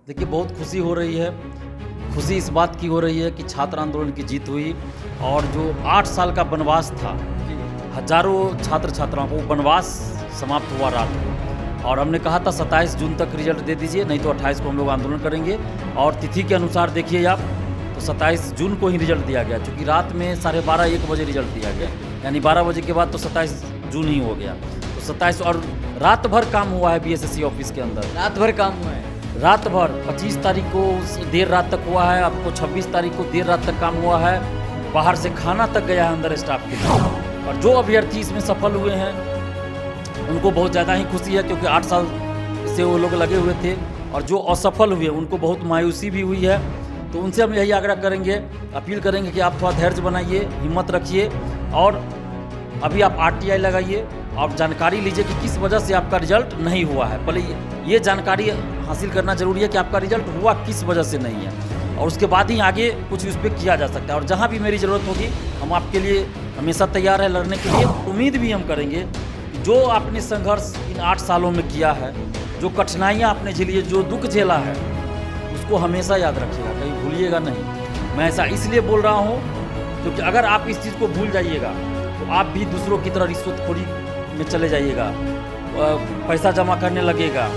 देखिए, बहुत खुशी हो रही है। खुशी इस बात की हो रही है कि छात्र आंदोलन की जीत हुई और जो 8 साल का वनवास था, हज़ारों छात्र छात्राओं को वो वनवास समाप्त हुआ रात को। और हमने कहा था 27 जून तक रिजल्ट दे दीजिए, नहीं तो 28 को हम लोग आंदोलन करेंगे। और तिथि के अनुसार देखिए आप, तो 27 जून को ही रिजल्ट दिया गया, क्योंकि रात में 12:30-1 बजे रिजल्ट दिया गया, यानी 12 बजे के बाद तो 27 जून ही हो गया। तो 27 और रात भर काम हुआ है बीएसएससी ऑफिस के अंदर। रात भर काम हुआ है। रात भर 25 तारीख को देर रात तक हुआ है, आपको 26 तारीख को देर रात तक काम हुआ है। बाहर से खाना तक गया है अंदर स्टाफ के लिए। और जो अभ्यर्थी इसमें सफल हुए हैं उनको बहुत ज़्यादा ही खुशी है, क्योंकि 8 साल से वो लोग लगे हुए थे। और जो असफल हुए उनको बहुत मायूसी भी हुई है। तो उनसे हम यही आग्रह करेंगे, अपील करेंगे कि आप थोड़ा धैर्य बनाइए, हिम्मत रखिए और अभी आप आरटीआई लगाइए और जानकारी लीजिए कि किस वजह से आपका रिजल्ट नहीं हुआ है। पहले ये जानकारी हासिल करना जरूरी है कि आपका रिजल्ट हुआ किस वजह से नहीं है, और उसके बाद ही आगे कुछ उस पर किया जा सकता है। और जहाँ भी मेरी ज़रूरत होगी हम आपके लिए हमेशा तैयार है लड़ने के लिए। उम्मीद भी हम करेंगे जो आपने संघर्ष इन 8 सालों में किया है, जो कठिनाइयाँ आपने झेली है, जो दुख झेला है, उसको हमेशा याद रखिएगा, कहीं भूलिएगा नहीं। मैं ऐसा इसलिए बोल रहा हूँ क्योंकि अगर आप इस चीज़ को भूल जाइएगा तो आप भी दूसरों की तरह रिश्वतखोरी में चले जाइएगा, पैसा जमा करने लगेगा,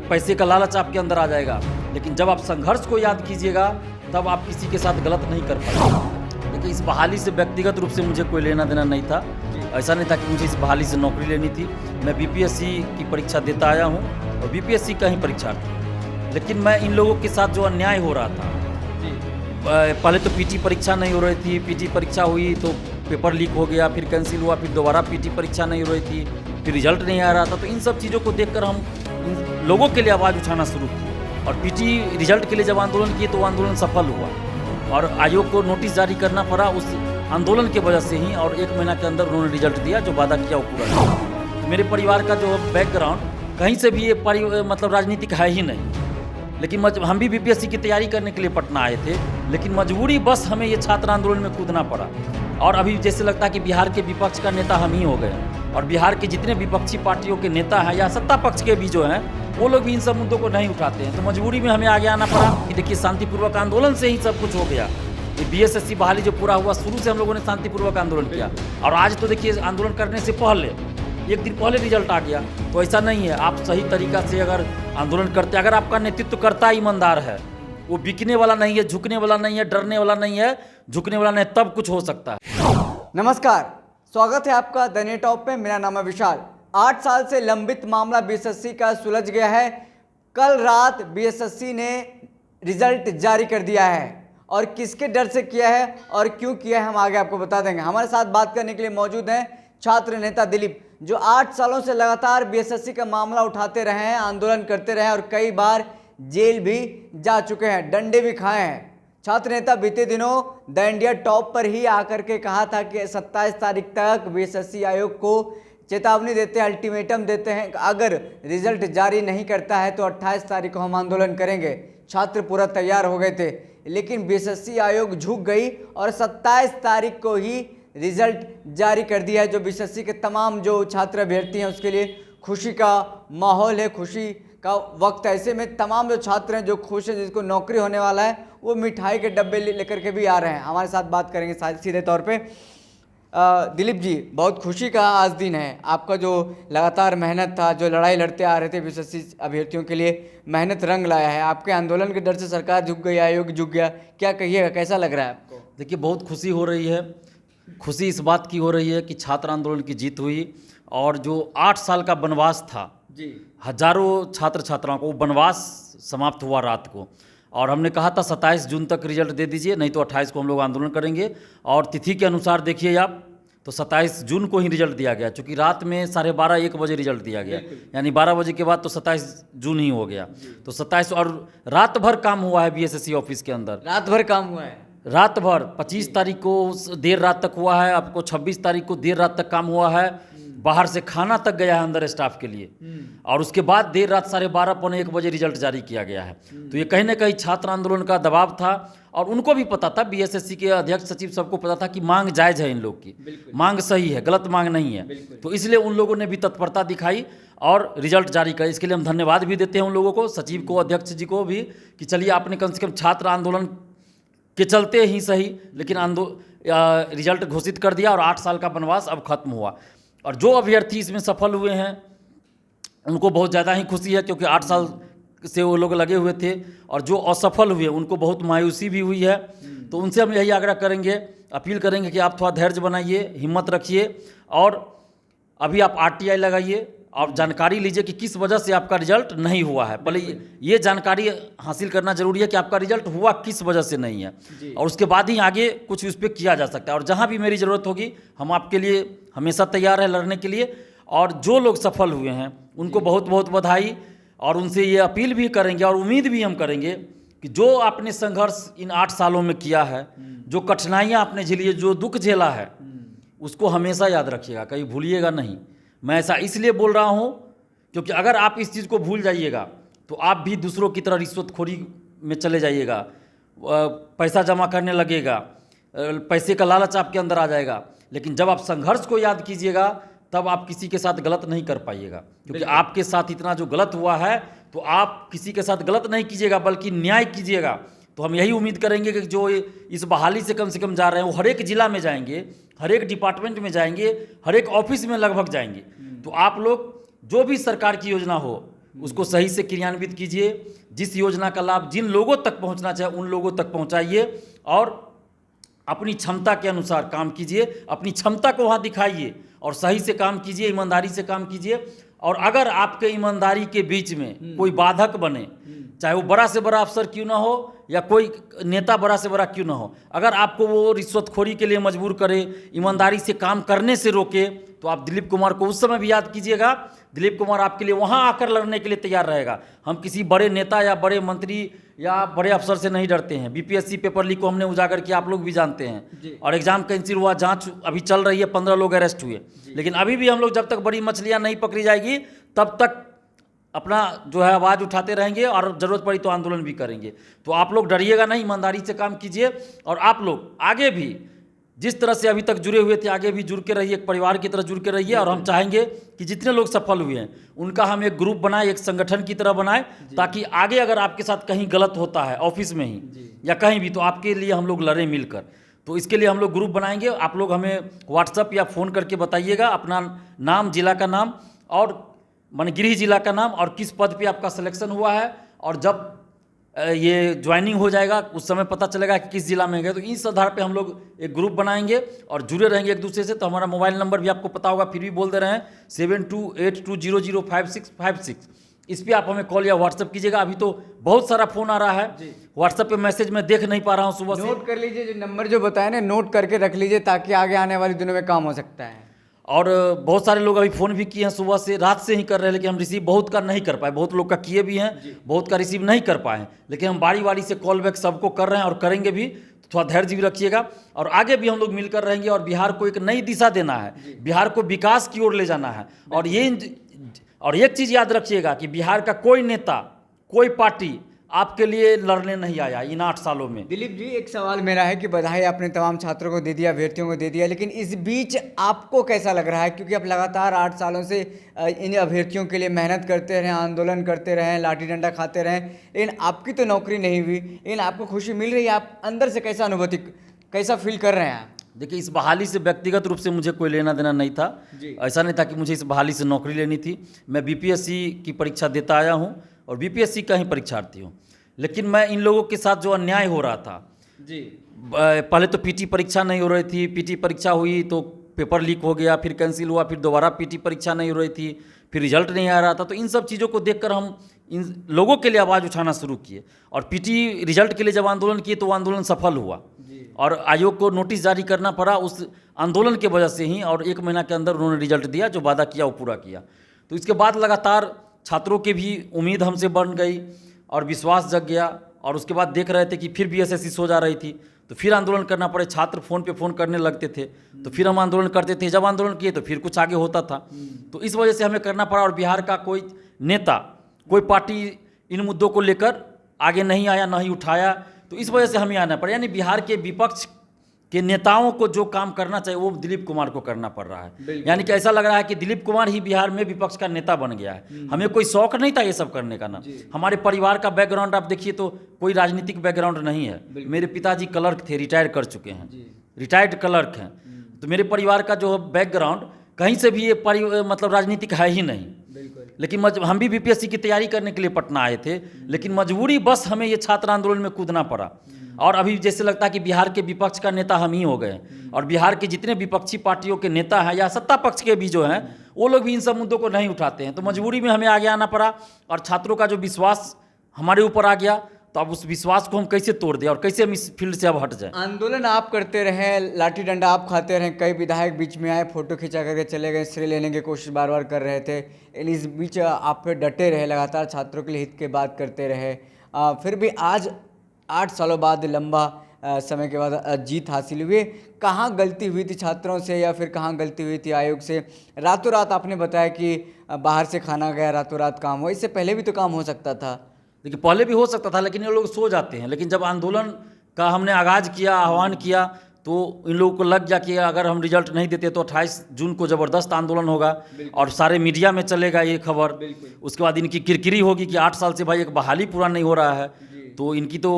पैसे का लालच आपके अंदर आ जाएगा। लेकिन जब आप संघर्ष को याद कीजिएगा तब आप किसी के साथ गलत नहीं कर पाएंगे। देखिए, इस बहाली से व्यक्तिगत रूप से मुझे कोई लेना देना नहीं था। ऐसा नहीं था कि मुझे इस बहाली से नौकरी लेनी थी। मैं बीपीएससी की परीक्षा देता आया हूँ और बीपीएससी का ही परीक्षार्थी। लेकिन मैं इन लोगों के साथ जो अन्याय हो रहा था, पहले तो पीटी परीक्षा नहीं हो रही थी, पीटी परीक्षा हुई तो पेपर लीक हो गया, फिर कैंसिल हुआ, फिर दोबारा पीटी परीक्षा नहीं हो रही थी, फिर रिजल्ट नहीं आ रहा था। तो इन सब चीज़ों को देखकर हम इन लोगों के लिए आवाज़ उठाना शुरू किए और पीटी रिजल्ट के लिए जब आंदोलन किए तो वो आंदोलन सफल हुआ और आयोग को नोटिस जारी करना पड़ा उस आंदोलन की वजह से ही। और 1 महीना के अंदर उन्होंने रिजल्ट दिया, जो वादा किया वो पूरा किया। तो मेरे परिवार का जो बैकग्राउंड कहीं से भी ये मतलब राजनीतिक है ही नहीं। लेकिन हम भी बीपीएससी की तैयारी करने के लिए पटना आए थे, लेकिन मजबूरी बस हमें ये छात्र आंदोलन में कूदना पड़ा। और अभी जैसे लगता है कि बिहार के विपक्ष का नेता हम ही हो गए, और बिहार के जितने विपक्षी पार्टियों के नेता हैं या सत्ता पक्ष के भी जो हैं, वो लोग भी इन सब मुद्दों को नहीं उठाते हैं। तो मजबूरी में हमें आगे आना पड़ा कि देखिए, शांतिपूर्वक आंदोलन से ही सब कुछ हो गया। ये बीएसएससी बहाली जो पूरा हुआ, शुरू से हम लोगों ने शांतिपूर्वक आंदोलन किया। और आज तो देखिए, आंदोलन करने से पहले 1 दिन पहले रिजल्ट आ गया। तो ऐसा नहीं है, आप सही तरीका से अगर आंदोलन करते, अगर आपका नेतृत्व करता ईमानदार है, वो बिकने वाला नहीं है, झुकने वाला नहीं है, डरने वाला नहीं है, झुकने वाला नहीं, तब कुछ हो सकता है। नमस्कार, स्वागत है आपका द न्यू टॉप पे। मेरा नाम है विशाल। 8 साल से लंबित मामला बीएसएससी का सुलझ गया है। कल रात बीएसएससी ने रिजल्ट जारी कर दिया है और किसके डर से किया है और क्यों किया है हम आगे आपको बता देंगे। हमारे साथ बात करने के लिए मौजूद हैं छात्र नेता दिलीप, जो 8 सालों से लगातार बीएसएससी का मामला उठाते रहे हैं, आंदोलन करते रहे और कई बार जेल भी जा चुके हैं, डंडे भी खाए हैं। छात्र नेता बीते दिनों द इंडिया टॉप पर ही आकर के कहा था कि 27 तारीख तक बीएसएससी आयोग को चेतावनी देते हैं, अल्टीमेटम देते हैं, अगर रिजल्ट जारी नहीं करता है तो 28 तारीख को हम आंदोलन करेंगे। छात्र पूरा तैयार हो गए थे, लेकिन बीएसएससी आयोग झुक गई और 27 तारीख को ही रिजल्ट जारी कर दिया है, जो बीएसएससी के तमाम जो छात्र अभ्यर्थी हैं उसके लिए खुशी का माहौल है, खुशी का वक्त। ऐसे में तमाम जो छात्र हैं जो खुश हैं, जिसको नौकरी होने वाला है, वो मिठाई के डब्बे लेकर के भी आ रहे हैं। हमारे साथ बात करेंगे सीधे तौर पे। दिलीप जी, बहुत खुशी का आज दिन है। आपका जो लगातार मेहनत था, जो लड़ाई लड़ते आ रहे थे बीएसएससी अभ्यर्थियों के लिए, मेहनत रंग लाया है। आपके आंदोलन के डर से सरकार झुक गई, आयोग झुक गया, क्या कहिएगा, कैसा लग रहा है आपको? देखिए, बहुत खुशी हो रही है। खुशी इस बात की हो रही है कि छात्र आंदोलन की जीत हुई और जो 8 साल का वनवास था, हज़ारों छात्र छात्राओं को वो वनवास समाप्त हुआ रात को। और हमने कहा था 27 जून तक रिजल्ट दे दीजिए, नहीं तो 28 को हम लोग आंदोलन करेंगे। और तिथि के अनुसार देखिए आप, तो 27 जून को ही रिजल्ट दिया गया, क्योंकि रात में 12:30-1 बजे रिजल्ट दिया गया, यानी 12 बजे के बाद तो 27 जून ही हो गया। तो 27 और रात भर काम हुआ है बीएसएससी ऑफिस के अंदर। रात भर काम हुआ है। रात भर 25 तारीख को देर रात तक हुआ है, आपको 26 तारीख को देर रात तक काम हुआ है। बाहर से खाना तक गया है अंदर स्टाफ के लिए। और उसके बाद देर रात 12:30 पौने 1 बजे रिजल्ट जारी किया गया है। तो ये कहीं ना कहीं छात्र आंदोलन का दबाव था और उनको भी पता था, बीएसएससी के अध्यक्ष सचिव सबको पता था कि मांग जायज़ है, इन लोग की मांग सही है, गलत मांग नहीं है। तो इसलिए उन लोगों ने भी तत्परता दिखाई और रिजल्ट जारी कर, इसके लिए हम धन्यवाद भी देते हैं उन लोगों को, सचिव को, अध्यक्ष जी को भी, कि चलिए आपने कम से कम छात्र आंदोलन के चलते ही सही लेकिन रिजल्ट घोषित कर दिया और 8 साल का वनवास अब खत्म हुआ। और जो अभ्यर्थी इसमें सफल हुए हैं उनको बहुत ज़्यादा ही खुशी है, क्योंकि 8 साल से वो लोग लगे हुए थे। और जो असफल हुए उनको बहुत मायूसी भी हुई है। तो उनसे हम यही आग्रह करेंगे, अपील करेंगे कि आप थोड़ा धैर्य बनाइए, हिम्मत रखिए और अभी आप आरटीआई लगाइए और जानकारी लीजिए कि किस वजह से आपका रिजल्ट नहीं हुआ है। पहले ये जानकारी हासिल करना जरूरी है कि आपका रिजल्ट हुआ किस वजह से नहीं है, और उसके बाद ही आगे कुछ उस पर किया जा सकता है। और जहाँ भी मेरी ज़रूरत होगी हम आपके लिए हमेशा तैयार है लड़ने के लिए। और जो लोग सफल हुए हैं उनको बहुत बहुत बधाई, और उनसे ये अपील भी करेंगे और उम्मीद भी हम करेंगे कि जो आपने संघर्ष इन 8 सालों में किया है, जो कठिनाइयाँ आपने झेली है, जो दुख झेला है, उसको हमेशा याद रखिएगा, कहीं भूलिएगा नहीं। मैं ऐसा इसलिए बोल रहा हूँ क्योंकि अगर आप इस चीज़ को भूल जाइएगा तो आप भी दूसरों की तरह रिश्वतखोरी में चले जाइएगा, पैसा जमा करने लगेगा, पैसे का लालच आपके अंदर आ जाएगा। लेकिन जब आप संघर्ष को याद कीजिएगा तब आप किसी के साथ गलत नहीं कर पाइएगा, क्योंकि आपके साथ इतना जो गलत हुआ है तो आप किसी के साथ गलत नहीं कीजिएगा बल्कि न्याय कीजिएगा। तो हम यही उम्मीद करेंगे कि जो इस बहाली से कम जा रहे हैं वो हर एक जिला में जाएंगे, हर एक डिपार्टमेंट में जाएंगे, हर एक ऑफिस में लगभग जाएंगे। तो आप लोग जो भी सरकार की योजना हो उसको सही से क्रियान्वित कीजिए, जिस योजना का लाभ जिन लोगों तक पहुंचना चाहिए उन लोगों तक पहुंचाइए और अपनी क्षमता के अनुसार काम कीजिए, अपनी क्षमता को वहाँ दिखाइए और सही से काम कीजिए, ईमानदारी से काम कीजिए। और अगर आपके ईमानदारी के बीच में कोई बाधक बने, चाहे वो बड़ा से बड़ा अफसर क्यों ना हो या कोई नेता बड़ा से बड़ा क्यों ना हो, अगर आपको वो रिश्वतखोरी के लिए मजबूर करे, ईमानदारी से काम करने से रोके, तो आप दिलीप कुमार को उस समय भी याद कीजिएगा। दिलीप कुमार आपके लिए वहाँ आकर लड़ने के लिए तैयार रहेगा। हम किसी बड़े नेता या बड़े मंत्री या बड़े अफसर से नहीं डरते हैं। बीपीएससी पेपर लीक को हमने उजागर किया, आप लोग भी जानते हैं, और एग्जाम कैंसिल हुआ, जांच अभी चल रही है, 15 लोग अरेस्ट हुए। लेकिन अभी भी हम लोग जब तक बड़ी मछलियाँ नहीं पकड़ी जाएगी तब तक अपना जो है आवाज़ उठाते रहेंगे और ज़रूरत पड़ी तो आंदोलन भी करेंगे। तो आप लोग डरिएगा नहीं, ईमानदारी से काम कीजिए और आप लोग आगे भी जिस तरह से अभी तक जुड़े हुए थे आगे भी जुड़ के रहिए, एक परिवार की तरह जुड़ के रहिए। और हम चाहेंगे कि जितने लोग सफल हुए हैं उनका हम एक ग्रुप बनाए, एक संगठन की तरह बनाए, ताकि आगे अगर आपके साथ कहीं गलत होता है ऑफिस में ही या कहीं भी, तो आपके लिए हम लोग लड़ें मिलकर। तो इसके लिए हम लोग ग्रुप बनाएंगे। आप लोग हमें व्हाट्सएप या फ़ोन करके बताइएगा अपना नाम, जिला का नाम और गृह जिला का नाम और किस पद पे आपका सिलेक्शन हुआ है। और जब ये ज्वाइनिंग हो जाएगा उस समय पता चलेगा कि किस जिला में गए। तो इस आधार पे हम लोग एक ग्रुप बनाएंगे और जुड़े रहेंगे एक दूसरे से। तो हमारा मोबाइल नंबर भी आपको पता होगा, फिर भी बोल दे रहे हैं, 7282005656। इस पर आप हमें कॉल या व्हाट्सएप कीजिएगा। अभी तो बहुत सारा फ़ोन आ रहा है, व्हाट्सएप पे मैसेज मैं देख नहीं पा रहा हूँ सुबह से। नोट कर लीजिए, जो नंबर जो बताए ना नोट करके रख लीजिए, ताकि आगे आने वाले दिनों में काम हो सकता है। और बहुत सारे लोग अभी फ़ोन भी किए हैं सुबह से, रात से ही कर रहे हैं, लेकिन हम रिसीव बहुत का नहीं कर पाए। बहुत लोग का किए भी हैं, बहुत का रिसीव नहीं कर पाए हैं, लेकिन हम बारी बारी से कॉल बैक सबको कर रहे हैं और करेंगे भी। तो थोड़ा धैर्य भी रखिएगा और आगे भी हम लोग मिलकर रहेंगे और बिहार को एक नई दिशा देना है, बिहार को विकास की ओर ले जाना है। और एक चीज़ याद रखिएगा कि बिहार का कोई नेता, कोई पार्टी आपके लिए लड़ने नहीं आया इन 8 सालों में। दिलीप जी, एक सवाल मेरा है कि बधाई आपने तमाम छात्रों को दे दिया, अभ्यर्थियों को दे दिया, लेकिन इस बीच आपको कैसा लग रहा है? क्योंकि आप लगातार 8 सालों से इन अभ्यर्थियों के लिए मेहनत करते रहे, आंदोलन करते रहे, लाठी डंडा खाते रहे, लेकिन आपकी तो नौकरी नहीं हुई, लेकिन आपको खुशी मिल रही है। आप अंदर से कैसा अनुभूति, कैसा फील कर रहे हैं आप? देखिए, इस बहाली से व्यक्तिगत रूप से मुझे कोई लेना देना नहीं था। ऐसा नहीं था कि मुझे इस बहाली से नौकरी लेनी थी। मैं बीपीएससी की परीक्षा देता आया हूँ और बीपीएससी का ही परीक्षार्थी हूँ। लेकिन मैं इन लोगों के साथ जो अन्याय हो रहा था पहले तो पीटी परीक्षा नहीं हो रही थी, पीटी परीक्षा हुई तो पेपर लीक हो गया, फिर कैंसिल हुआ, फिर दोबारा पीटी परीक्षा नहीं हो रही थी, फिर रिजल्ट नहीं आ रहा था। तो इन सब चीज़ों को देखकर हम इन लोगों के लिए आवाज़ उठाना शुरू किए और पीटी रिजल्ट के लिए जब आंदोलन किए तो वो आंदोलन सफल हुआ और आयोग को नोटिस जारी करना पड़ा उस आंदोलन के वजह से ही। और 1 महीना के अंदर उन्होंने रिजल्ट दिया, जो वादा किया वो पूरा किया। तो इसके बाद लगातार छात्रों की भी उम्मीद हमसे बढ़ गई और विश्वास जग गया। और उसके बाद देख रहे थे कि फिर बीएसएससी सो जा रही थी, तो फिर आंदोलन करना पड़े, छात्र फ़ोन पे फ़ोन करने लगते थे, तो फिर हम आंदोलन करते थे, जब आंदोलन किए तो फिर कुछ आगे होता था। तो इस वजह से हमें करना पड़ा, और बिहार का कोई नेता, कोई पार्टी इन मुद्दों को लेकर आगे नहीं आया, ना ही उठाया, तो इस वजह से हमें आना पड़ा। यानी बिहार के विपक्ष के नेताओं को जो काम करना चाहिए वो दिलीप कुमार को करना पड़ रहा है। यानी कि ऐसा लग रहा है कि दिलीप कुमार ही बिहार में विपक्ष का नेता बन गया है। हमें कोई शौक नहीं था ये सब करने का ना। हमारे परिवार का बैकग्राउंड आप देखिए तो कोई राजनीतिक बैकग्राउंड नहीं है। मेरे पिताजी क्लर्क थे, रिटायर कर चुके हैं, रिटायर्ड क्लर्क हैं। तो मेरे परिवार का जो बैकग्राउंड कहीं से भी ये मतलब राजनीतिक है ही नहीं। लेकिन हम भी बीपीएससी की तैयारी करने के लिए पटना आए थे, लेकिन मजबूरी बस हमें ये छात्र आंदोलन में कूदना पड़ा। और अभी जैसे लगता है कि बिहार के विपक्ष का नेता हम ही हो गए, और बिहार के जितने विपक्षी पार्टियों के नेता हैं या सत्ता पक्ष के भी जो हैं वो लोग भी इन सब मुद्दों को नहीं उठाते हैं। तो मजबूरी में हमें आगे आना पड़ा, और छात्रों का जो विश्वास हमारे ऊपर आ गया, तो अब उस विश्वास को हम कैसे तोड़ दें और कैसे हम इस फील्ड से अब हट जाएं। आंदोलन आप करते रहे, लाठी डंडा आप खाते रहे, कई विधायक बीच में आए, फोटो खिंचा करके चले गए, श्रेय लेने की कोशिश बार बार कर रहे थे, लेकिन इस बीच आप फिर डटे रहे, लगातार छात्रों के लिए हित की बात करते रहे। फिर भी आज 8 सालों बाद, लंबा समय के बाद जीत हासिल हुई। कहाँ गलती हुई थी छात्रों से, या फिर कहाँ गलती हुई थी आयोग से? रातों रात आपने बताया कि बाहर से खाना गया, रातों रात काम हुआ, इससे पहले भी तो काम हो सकता था। देखिए पहले भी हो सकता था, लेकिन ये लोग सो जाते हैं। लेकिन जब आंदोलन का हमने आगाज़ किया, आह्वान किया, तो इन लोगों को लग गया कि अगर हम रिजल्ट नहीं देते तो 28 जून को ज़बरदस्त आंदोलन होगा और सारे मीडिया में चलेगा ये खबर। उसके बाद इनकी किरकिरी होगी कि 8 साल से भाई एक बहाली पूरा नहीं हो रहा है, तो इनकी तो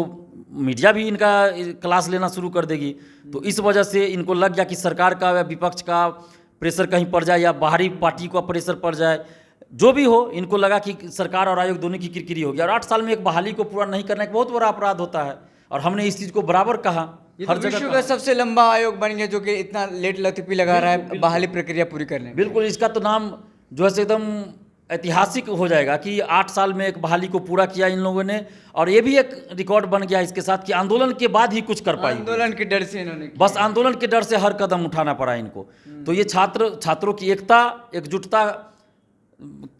मीडिया भी इनका क्लास लेना शुरू कर देगी। तो इस वजह से इनको लग गया कि सरकार का या विपक्ष का प्रेशर कहीं पड़ जाए या बाहरी पार्टी का प्रेशर पड़ जाए, जो भी हो, इनको लगा कि सरकार और आयोग दोनों की किरकिरी होगी। और 8 साल में एक बहाली को पूरा नहीं करना एक बहुत बड़ा अपराध होता है, और हमने इस चीज़ को बराबर कहा। हर विश्व का सबसे लंबा आयोग बन गया जो कि इतना लेट लतीफी लगा रहा है बहाली प्रक्रिया पूरी करने में। बिल्कुल, इसका तो नाम जो है एकदम ऐतिहासिक हो जाएगा कि 8 साल में एक बहाली को पूरा किया इन लोगों ने। और ये भी एक रिकॉर्ड बन गया इसके साथ कि आंदोलन के बाद ही कुछ कर पाई। आंदोलन के डर से इन्होंने, बस आंदोलन के डर से हर कदम उठाना पड़ा इनको। तो ये छात्रों की एकता, एकजुटता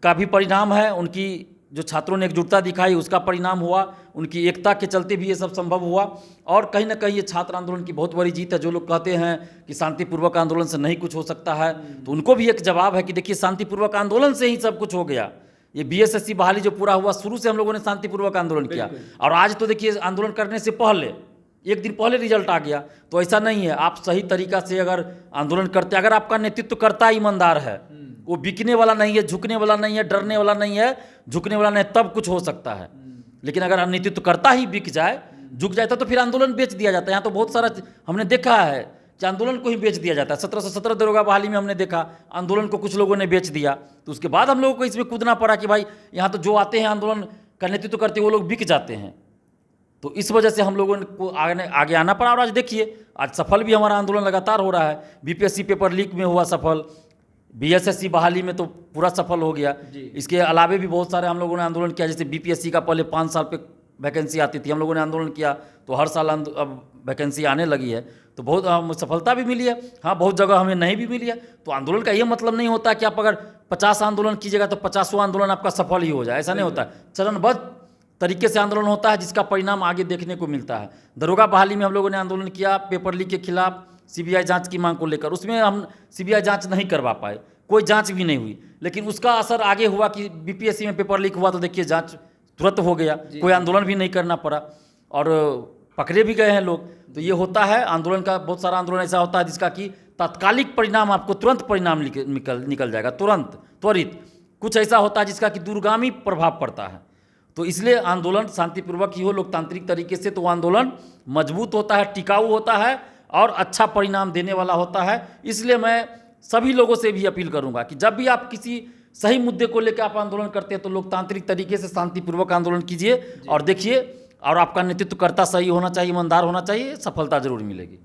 का भी परिणाम है। उनकी जो छात्रों ने एकजुटता दिखाई उसका परिणाम हुआ, उनकी एकता के चलते भी ये सब संभव हुआ। और कहीं ना कहीं ये छात्र आंदोलन की बहुत बड़ी जीत है। जो लोग कहते हैं कि शांतिपूर्वक आंदोलन से नहीं कुछ हो सकता है, तो उनको भी एक जवाब है कि देखिए शांतिपूर्वक आंदोलन से ही सब कुछ हो गया। ये बीएसएससी बहाली जो पूरा हुआ, शुरू से हम लोगों ने शांतिपूर्वक आंदोलन किया, और आज तो देखिए आंदोलन करने से पहले एक दिन पहले रिजल्ट आ गया। तो ऐसा नहीं है, आप सही तरीका से अगर आंदोलन करते, अगर आपका नेतृत्व करता ईमानदार है, वो बिकने वाला नहीं है, झुकने वाला नहीं है, डरने वाला नहीं है, झुकने वाला नहीं है, तब कुछ हो सकता है। लेकिन अगर नेतृत्व करता ही बिक जाए, झुक जाता, तो फिर आंदोलन बेच दिया जाता है। यहाँ तो बहुत सारा हमने देखा है कि आंदोलन को ही बेच दिया जाता है। 1717 दरोगा बहाली में हमने देखा आंदोलन को कुछ लोगों ने बेच दिया। तो उसके बाद हम लोगों को इसमें कूदना पड़ा कि भाई यहाँ तो जो आते हैं आंदोलन का नेतृत्व करते वो लोग बिक जाते हैं। तो इस वजह से हम लोगों को आगे आना पड़ा। और आज देखिए, आज सफल भी हमारा आंदोलन लगातार हो रहा है। बीपीएससी पेपर लीक में हुआ सफल, बीएसएससी बहाली में तो पूरा सफल हो गया। इसके अलावे भी बहुत सारे हम लोगों ने आंदोलन किया। जैसे बीपीएससी का पहले 5 साल पे वैकेंसी आती थी, हम लोगों ने आंदोलन किया तो हर साल अब वैकेंसी आने लगी है। तो बहुत सफलता भी मिली है। हाँ, बहुत जगह हमें नहीं भी मिली है। तो आंदोलन का ये मतलब नहीं होता कि आप अगर 50 आंदोलन कीजिएगा तो 50वां आंदोलन आपका सफल ही हो जाए, ऐसा नहीं होता है। चरणबद्ध तरीके से आंदोलन होता है जिसका परिणाम आगे देखने को मिलता है। दरोगा बहाली में हम लोगों ने आंदोलन किया पेपर लीक के खिलाफ, सीबीआई जांच की मांग को लेकर। उसमें हम सीबीआई जांच नहीं करवा पाए, कोई जांच भी नहीं हुई, लेकिन उसका असर आगे हुआ कि बीपीएससी में पेपर लीक हुआ तो देखिए जांच तुरंत हो गया, कोई आंदोलन भी नहीं करना पड़ा और पकड़े भी गए हैं लोग। तो ये होता है आंदोलन का, बहुत सारा आंदोलन ऐसा होता है जिसका कि तात्कालिक परिणाम, आपको तुरंत परिणाम निकल जाएगा, तुरंत त्वरित। कुछ ऐसा होता है जिसका कि दूरगामी प्रभाव पड़ता है। तो इसलिए आंदोलन शांतिपूर्वक ही हो, लोकतांत्रिक तरीके से, तो आंदोलन मजबूत होता है, टिकाऊ होता है और अच्छा परिणाम देने वाला होता है। इसलिए मैं सभी लोगों से भी अपील करूंगा कि जब भी आप किसी सही मुद्दे को लेकर आप आंदोलन करते हैं तो लोकतांत्रिक तरीके से शांतिपूर्वक आंदोलन कीजिए और देखिए, और आपका नेतृत्व करता सही होना चाहिए, ईमानदार होना चाहिए, सफलता जरूर मिलेगी।